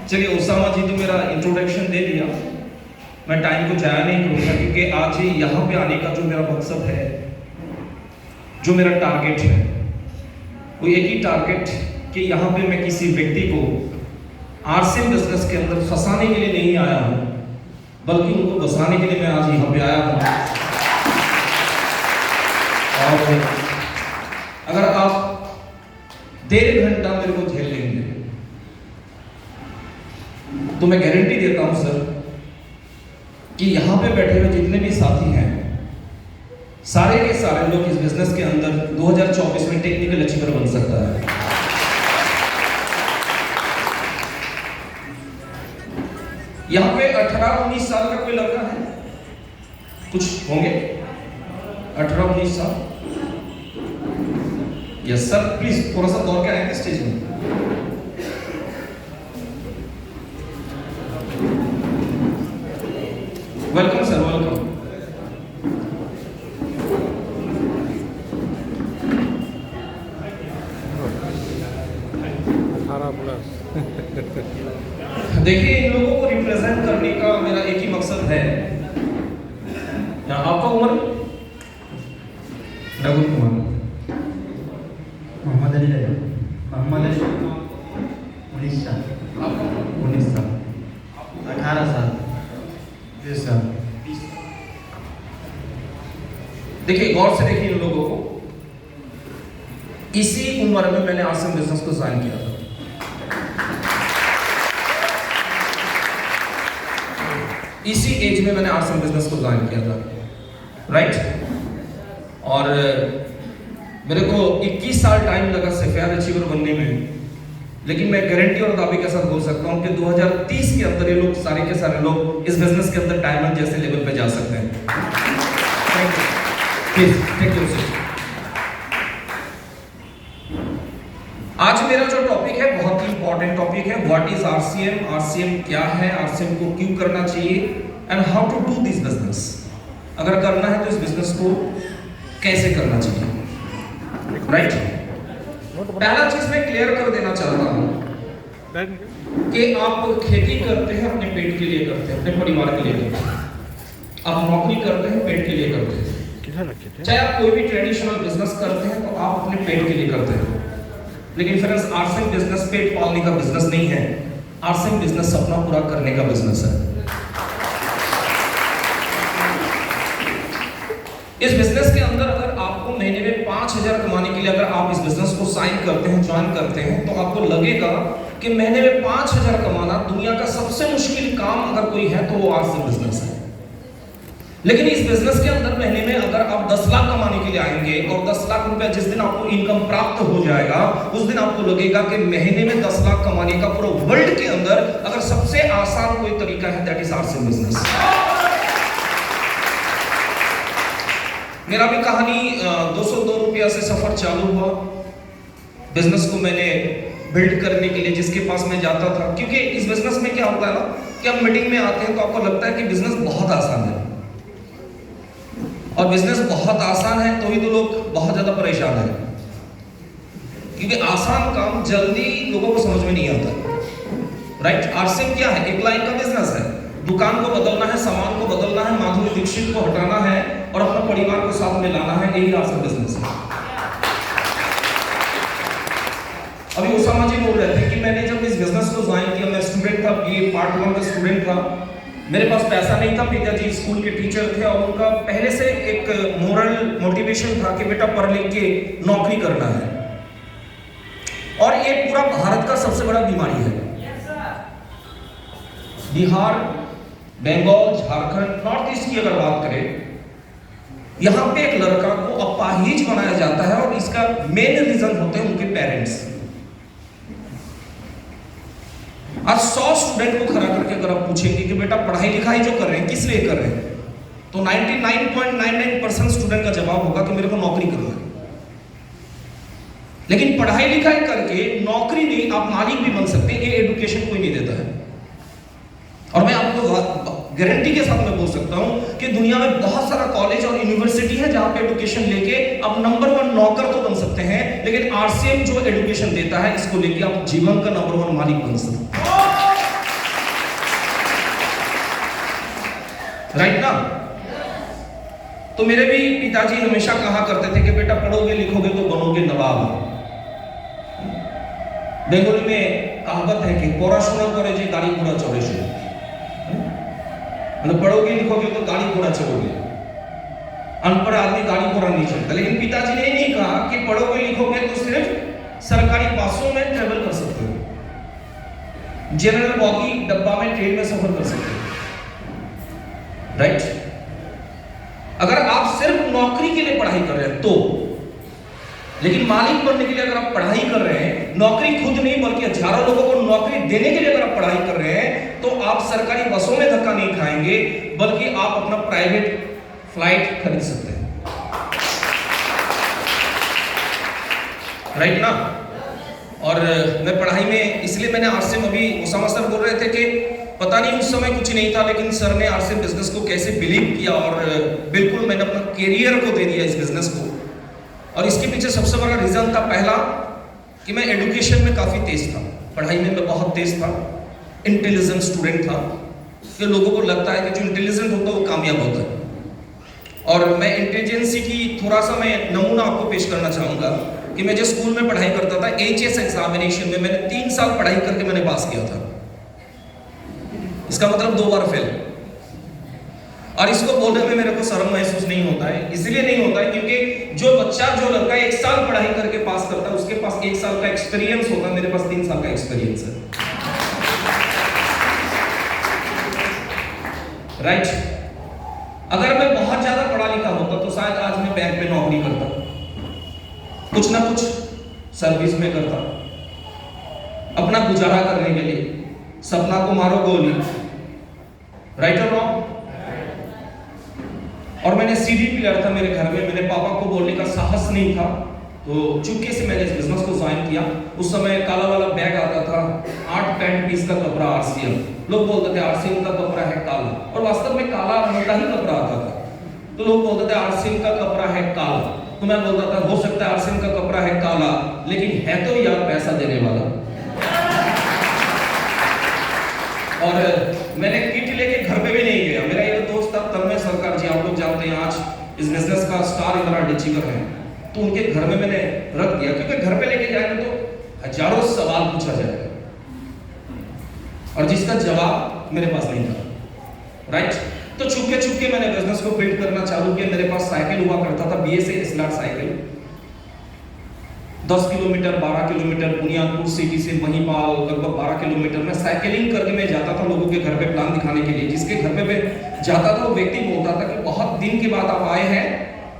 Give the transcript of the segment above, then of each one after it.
चलिए उसामा जी तो मेरा इंट्रोडक्शन दे दिया, मैं टाइम को जाया नहीं करूँगा क्योंकि आज यहाँ पे आने का जो मेरा मकसद है, जो मेरा टारगेट है, वो एक ही टारगेट कि यहाँ पे मैं किसी व्यक्ति को आरसीएम बिजनेस के अंदर फंसाने के लिए नहीं आया हूँ, बल्कि उनको बसाने के लिए मैं आज यहाँ पे आया हूँ। और अगर आप 1.5 घंटा मेरे को झेल लेंगे तो मैं गारंटी देता हूं सर कि यहां पे बैठे हुए जितने भी साथी हैं, सारे के सारे लोग इस बिजनेस के अंदर 2024 में टेक्निकल अचीवर बन सकता है। यहां पे 18-19 साल का कोई लड़का है? कुछ होंगे 18-19 साल? यस सर, प्लीज थोड़ा सा दौड़ के आएंगे स्टेज में। Welcome sir, welcome. देखिए इन लोगों को रिप्रेजेंट करने का मेरा एक ही मकसद है। आपका उम्र? रघु कुमार। मोहम्मद अली है। मोहम्मद अली 19 साल। 19 साल। 18 साल। 20 साल। देखिए गौर से देखिए इन लोगों को। इसी उम्र में मैंने आरसीएम बिजनेस को ज्वाइन किया था। इसी एज में मैंने आरसीएम बिजनेस को ज्वाइन किया था, राइट? और मेरे को 21 साल टाइम लगा सफेद अचीवर बनने में, लेकिन मैं गारंटी और दावे के साथ बोल सकता हूं कि 2030 के अंदर ये लोग सारे के सारे लोग इस बिजनेस के अंदर डायमंड जैसे लेवल पे जा सकते हैं। Please thank you sir. आज मेरा जो टॉपिक है बहुत ही इंपॉर्टेंट टॉपिक है। What is RCM? आरसीएम क्या है? आरसीएम को क्यों करना चाहिए? And how to do this business. अगर करना है तो इस बिजनेस को कैसे करना चाहिए, राइट? पहला चीज मैं क्लियर कर देना चाहता हूं कि आप खेती करते हैं अपने पेट के लिए करते हैं, अपने परिवार के लिए करते हैं। आप नौकरी करते हैं पेट के लिए करते हैं। चाहे आप कोई भी ट्रेडिशनल बिजनेस करते हैं तो आप अपने पेट के लिए करते हैं। लेकिन फ्रेंड्स, आरसीएम बिजनेस पेट पालने का बिजनेस नहीं है। आरसीएम बिजनेस सपना पूरा करने का बिजनेस है। इस बिजनेस के अंदर अगर आपको महीने में 5,000 कमाने के लिए अगर आप इस बिजनेस को साइन करते हैं, ज्वाइन करते हैं, तो आपको लगेगा कि महीने में 5,000 कमाना दुनिया का सबसे मुश्किल काम अगर कोई है तो वो आरसीएम बिजनेस है। लेकिन इस बिजनेस के अंदर महीने में अगर आप 10 लाख कमाने के लिए आएंगे और 10 लाख रुपए जिस दिन आपको इनकम प्राप्त हो जाएगा, उस दिन आपको लगेगा कि महीने में 10 लाख कमाने का पूरा वर्ल्ड के अंदर अगर सबसे आसान कोई तरीका है, दैट इज आरसीएम बिजनेस। मेरा भी कहानी 202 रुपया से सफर चालू हुआ। बिजनेस को मैंने बिल्ड करने के लिए जिसके पास मैं जाता था, क्योंकि इस बिजनेस में क्या होता है ना कि आप मीटिंग में आते हैं तो आपको लगता है कि बिजनेस बहुत आसान है, और बिजनेस बहुत आसान है तो ही तो लोग बहुत ज्यादा परेशान है, क्योंकि आसान काम जल्दी लोगों को समझ में नहीं आता, राइट? आरसीएम क्या है? एक लाइन का बिजनेस है। दुकान को बदलना है, सामान को बदलना है, माधुरी दीक्षित को हटाना है और अपना परिवार को साथ में लाना है, यही आरसीएम बिजनेस है। अभी उसामा जी बोल रहे थे कि मैंने जब इस बिजनेस को ज्वाइन किया, मैं स्टूडेंट था, बीए पार्ट 1 का स्टूडेंट था। मेरे पास पैसा नहीं था, पिताजी स्कूल के टीचर थे और उनका पहले से एक मोरल मोटिवेशन था कि बेटा पढ़ लिख के नौकरी करना है। और ये पूरा भारत का सबसे बड़ा बीमारी है। बिहार, बंगाल, झारखंड, नॉर्थ ईस्ट की अगर बात करें, यहां पे एक लड़का को अपाहिज बनाया जाता है और इसका मेन रीजन होते हैं उनके पेरेंट्स। आज 100 स्टूडेंट को खड़ा करके अगर आप पूछेंगे कि बेटा पढ़ाई लिखाई जो कर रहे हैं किस लिए कर रहे हैं, तो 99.99% स्टूडेंट का जवाब होगा कि मेरे को नौकरी करना है। लेकिन पढ़ाई लिखाई करके नौकरी नहीं, आप मालिक भी बन सकते हैं, ये एजुकेशन कोई नहीं देता है। और मैं आपको गारंटी के साथ मैं बोल सकता हूं कि दुनिया में बहुत सारा कॉलेज और यूनिवर्सिटी है जहां पे एजुकेशन लेके आप नंबर 1 नौकर तो बन सकते हैं, लेकिन आरसीएम जो एजुकेशन देता है इसको लेके आप जीवन का नंबर 1 मालिक बन सकते हैं। राइट ना? तो मेरे भी पिताजी हमेशा कहा करते थे कि बेटा पढ़ोगे लिखोगे तो बनोगे नवाब। बेंगोली में कहावत है कि पढ़ाशोना करे जे गाड़ी घोड़ा चढ़े से, मतलब पढ़ोगे लिखोगे तो गाड़ी घोड़ा चढ़ोगे, अनपढ़ आदमी गाड़ी घोड़ा नहीं चढ़ता। लेकिन पिताजी ने नहीं कहा कि पढ़ोगे लिखोगे तो सिर्फ सरकारी बसों में ट्रेवल कर सकते हो, जनरल बॉगी डब्बा में ट्रेन में सफर कर सकते हो। राइट? अगर आप सिर्फ नौकरी के लिए पढ़ाई कर रहे हैं तो, लेकिन मालिक बनने के लिए अगर आप पढ़ाई कर रहे हैं, नौकरी खुद नहीं बल्कि हजारों लोगों को नौकरी देने के लिए अगर आप पढ़ाई कर रहे हैं, तो आप सरकारी बसों में धक्का नहीं खाएंगे, बल्कि आप अपना प्राइवेट फ्लाइट खरीद सकते हैं। राइट ना? और मैं पढ़ाई में इसलिए मैंने आरसीएम, अभी उसामा सर बोल रहे थे कि पता नहीं उस समय कुछ नहीं था, लेकिन सर ने आरसीएम बिजनेस को कैसे बिलीव किया और बिल्कुल मैंने अपना करियर को दे दिया इस बिजनेस को। और इसके पीछे सबसे बड़ा रीजन था, पहला कि मैं एजुकेशन में काफी तेज था, पढ़ाई में मैं बहुत तेज था, इंटेलिजेंट स्टूडेंट था। कि लोगों को लगता है कि जो इंटेलिजेंट होता है वो कामयाब होता है। और मैं इंटेलिजेंसी की थोड़ा सा मैं नमूना आपको पेश करना चाहूंगा कि मैं जो स्कूल में पढ़ाई करता था, एचएस एग्जामिनेशन में मैंने 3 साल पढ़ाई करके मैंने पास किया था। इसका मतलब 2 बार फेल। और इसको बोलने में मेरे को शर्म महसूस नहीं होता है, इसलिए नहीं होता है क्योंकि जो बच्चा, जो लड़का 1 साल पढ़ाई करके पास करता है, उसके पास 1 साल का एक्सपीरियंस होता है, मेरे पास 3 साल का एक्सपीरियंस है। राइट? अगर मैं बहुत ज्यादा पढ़ा लिखा होता तो शायद आज मैं बैंक में नौकरी करता, कुछ ना कुछ सर्विस में करता, अपना गुजारा करने के लिए। सपना को मारो गोली। राइट और रॉन्ग? और मैंने सीडी प्लेयर था मेरे घर में, मेरे पापा को बोलने का साहस नहीं था, तो चुपके से मैंने इस बिजनेस को ज्वाइन किया। उस समय काला वाला बैग आता था, 8 पैंट पीस का कपड़ा आरसीएम, लोग बोलते थे आरसीएम का कपड़ा है काला, और वास्तव में काला रंग का ही कपड़ा आता था। तो लोग बोलते थे आरसीएम का कपड़ा है काला, तो मैं बोलता था हो सकता है आरसीएम का कपड़ा है काला, लेकिन है तो यार पैसा देने वाला। और मैंने किट लेके घर पे भी नहीं गया। मेरा एक दोस्त था तन्मय सरकार जी, आप लोग जानते हैं, आज इस बिजनेस का स्टार इतना डिचिकर है, तो उनके घर में मैंने रख दिया, क्योंकि घर पे लेके जाएंगे तो हजारों सवाल पूछा जाएगा और जिसका जवाब मेरे पास नहीं था। राइट? तो चुपके चुपके मैंने बिजनेस को बिल्ड करना चालू किया। मेरे पास साइकिल हुआ करता था, BSA स्लॉट cycle, 10 kilometre 12 kilometre Buniyadpur city से महिपाल लगभग 12 किलोमीटर में साइकिलिंग करके मैं जाता था लोगों के घर पे प्लान दिखाने के लिए। जिसके घर पे मैं जाता था वो व्यक्ति बोलता था कि बहुत दिन के बाद आप आए हैं,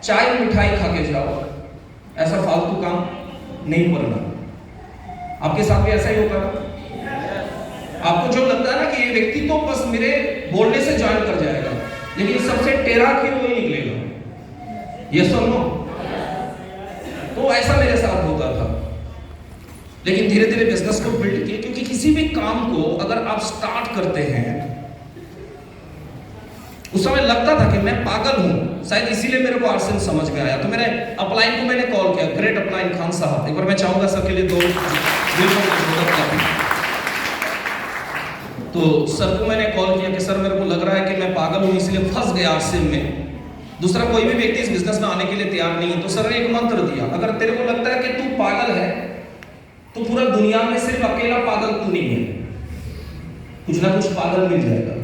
चाय मिठाई खा के जाओ, ऐसा फालतू काम नहीं करना। आपके साथ भी ऐसा ही होता है? आपको जो लगता है ना कि ये व्यक्ति तो बस मेरे बोलने से ज्वाइन कर जाएगा, लेकिन सबसे टेढ़ा खीर वही निकलेगा। ये सुनो, तो ऐसा मेरे साथ होता था। लेकिन धीरे धीरे बिजनेस को बिल्ड किए, क्योंकि किसी भी काम को अगर आप स्टार्ट करते हैं, उस समय लगता था कि मैं पागल हूं, शायद इसीलिए मेरे को आरसीएम समझ में आया। तो मैंने अपलाइन को मैंने कॉल किया, ग्रेट अपलाइन खान साहब, एक बार मैं चाहूंगा सबके लिए 2 तो सर को मैंने कॉल किया कि सर मेरे को लग रहा है कि मैं पागल हूं, इसलिए फंस गया आरसीएम में, दूसरा कोई भी व्यक्ति इस बिजनेस में आने के लिए तैयार नहीं है। तो सर ने एक मंत्र दिया, अगर तेरे को लगता है कि तू पागल है तो पूरा दुनिया में सिर्फ अकेला पागल तू नहीं है, कुछ ना कुछ पागल मिल जाएगा,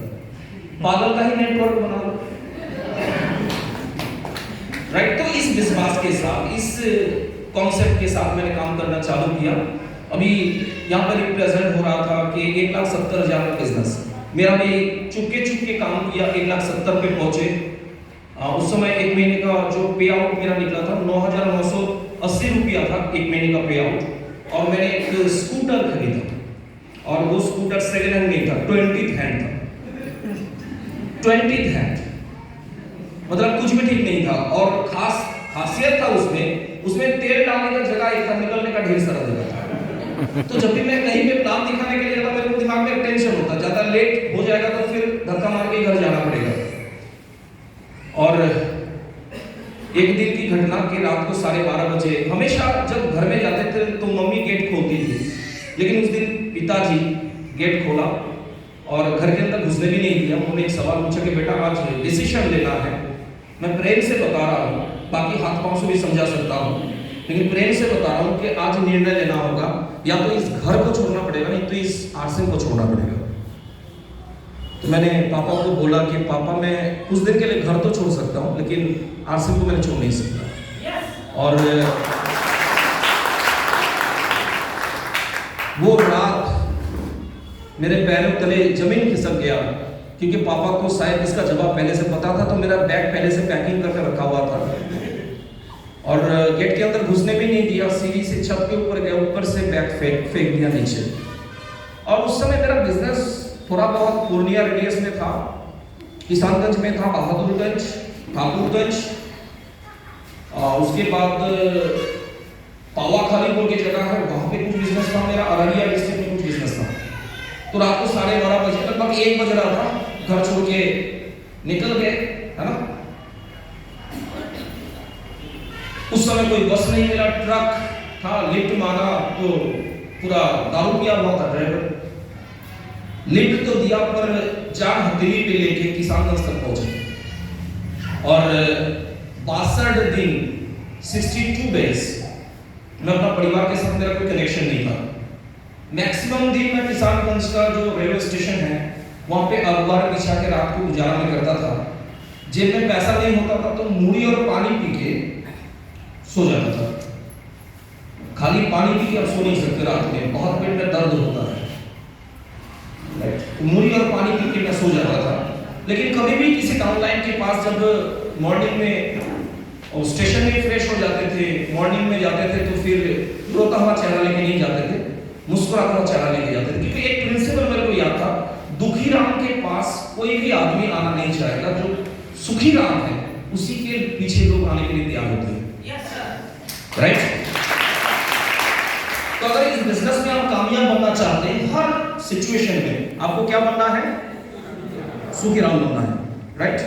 पागल का ही नेटवर्क बना लो। राइट? तो इस विश्वास के साथ, इस कॉन्सेप्ट के साथ मैंने काम करना चालू किया। अभी यहाँ पर रिप्रेजेंट हो रहा था कि 1,70,000 का बिजनेस, मेरा भी चुपके चुपके काम किया, 1,70,000 पे पहुंचे। उस समय 1 महीने का जो पे आउट मेरा निकला था 9,980 रुपया था 1 महीने का पे आउट। और मैंने एक स्कूटर खरीदा, और वो स्कूटर सेकेंड हैंड नहीं था, 20th हैंड था। 20th हैंड मतलब कुछ भी ठीक नहीं था, और खासियत था उसमें तेल डालने का जगह एक था, निकलने का ढेर सारा जगह था। तो जब भी मैं कहीं पे प्लान दिखाने के लिए जाता, मेरे को दिमाग में टेंशन होता, ज्यादा लेट हो जाएगा तो फिर धक्का मार के घर 12:30 बजे हमेशा जब घर में जाते थे तो मम्मी गेट खोलती थी, लेकिन उस दिन पिताजी गेट खोला और घर के अंदर घुसने भी नहीं दिया। उन्होंने एक सवाल पूछा कि बेटा आज डिसीजन लेना है, मैं प्रेम से बता रहा हूँ, बाकी हाथ पांव से भी समझा सकता हूँ, लेकिन प्रेम से बता रहा हूँ कि आज निर्णय लेना होगा, या तो इस घर को छोड़ना पड़ेगा, नहीं तो इस आरसीएम को छोड़ना पड़ेगा। तो मैंने पापा को बोला कि पापा मैं कुछ दिन के लिए घर तो छोड़ सकता हूँ, लेकिन आरसीएम को मैंने छोड़ नहीं सकता। और वो रात मेरे पैरों तले जमीन खिसक गया, क्योंकि पापा को शायद इसका जवाब पहले से पता था, तो मेरा बैग पहले से पैकिंग करके रखा हुआ था और गेट के अंदर घुसने भी नहीं दिया। सीढ़ी से छत के ऊपर गया, ऊपर से बैग फेंक दिया नीचे। और उस समय मेरा बिजनेस थोड़ा बहुत पूर्णिया रेडियस में था, किसानगंज में था, बहादुरगंज, ठाकुरगंज, उसके बाद पावाखाली बोल के जगह है, वहां पे कुछ बिजनेस था मेरा, अररिया डिस्ट्रिक्ट में कुछ बिजनेस था। तो रात को 12:30 बजे, लगभग 1 बज रहा था, घर छोड़ के निकल गए, है ना। उस समय कोई बस नहीं मिला, ट्रक था, लिफ्ट मांगा तो पूरा दारू पिया हुआ था ड्राइवर, लिफ्ट तो दिया पर जान हथेली पे लेके किसानगंज तक पहुंचे। और 62 दिन 62 डेज मैं अपना परिवार के साथ, मेरा कोई कनेक्शन नहीं था। मैक्सिमम दिन मैं किसानगंज का जो रेलवे स्टेशन है वहां पे अखबार बिछा के रात को गुजारा में करता था। जेब में पैसा नहीं होता था तो मूढ़ी और पानी पी के सो जाता था। खाली पानी पी के आप सो नहीं सकते रात में, बहुत पेट में दर्द होता है, मूढ़ी और पानी पी के मैं सो जाता था। लेकिन कभी भी किसी डाउनलाइन के पास जब मॉर्निंग में और स्टेशन में फ्रेश हो जाते थे, मॉर्निंग में जाते थे, तो फिर रोता हुआ चेहरा लेके नहीं जाते थे, मुस्कुराता हुआ चेहरा लेके जाते थे, क्योंकि एक प्रिंसिपल मेरे को याद था, दुखी राम के पास कोई भी आदमी आना नहीं चाहेगा, जो सुखी राम है उसी के पीछे लोग आने के लिए तैयार होते हैं। राइट? तो अगर इस बिजनेस में आप कामयाब बनना चाहते हैं, हर सिचुएशन में आपको क्या बनना है? सुखी राम बनना है। राइट?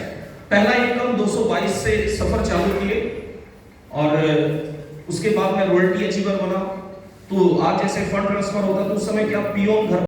पहला इनकम 222 से सफर चालू किए और उसके बाद मैं रॉयल्टी अचीवर बना। तो आज जैसे फंड ट्रांसफर होता तो उस समय क्या पियोन घर